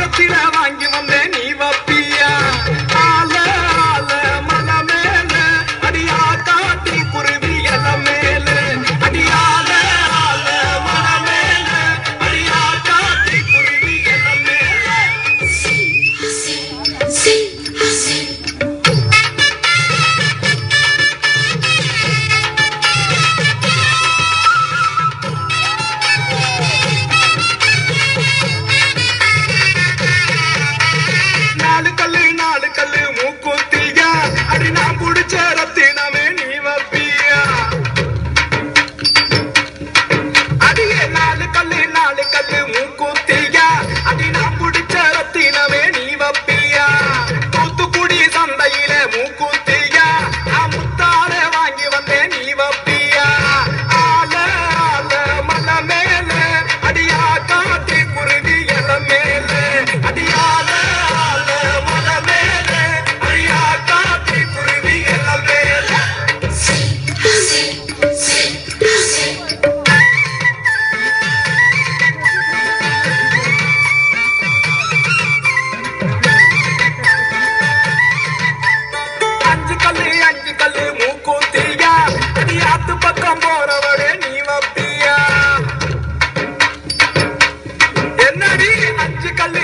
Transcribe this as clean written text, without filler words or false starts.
ஆயிரத்தில வாங்கி வந்தேன் நீ வப்பியா ஆல ஆல மல மேல அடியா காட்டி குருவி எல மேல அடியால ஆல மல மேல அடியா காட்டி குருவி எல மேல நாலு கல்லு மூக்குத்தியா அடி நான் புடிச்ச ரத்தினமே நீ வப்பியா அடியே நாலு கல்லு மூக்குத்தியா அடி நான் புடிச்ச ரத்தினமே நீ வப்பியா தூத்துக்குடி சந்தையில மூக்குத்தியா நான் முத்தார வாங்கி வந்தேன் நீ வப்பியா ஆல ஆல மல மேல அடியா காட்டி குருவி எல மேல அடியால அஞ்சு கல்லு மூக்குத்தியா அடியாத்து பக்கம் போறவளே நீ வப்பியா என்னடி அஞ்சு கல்லு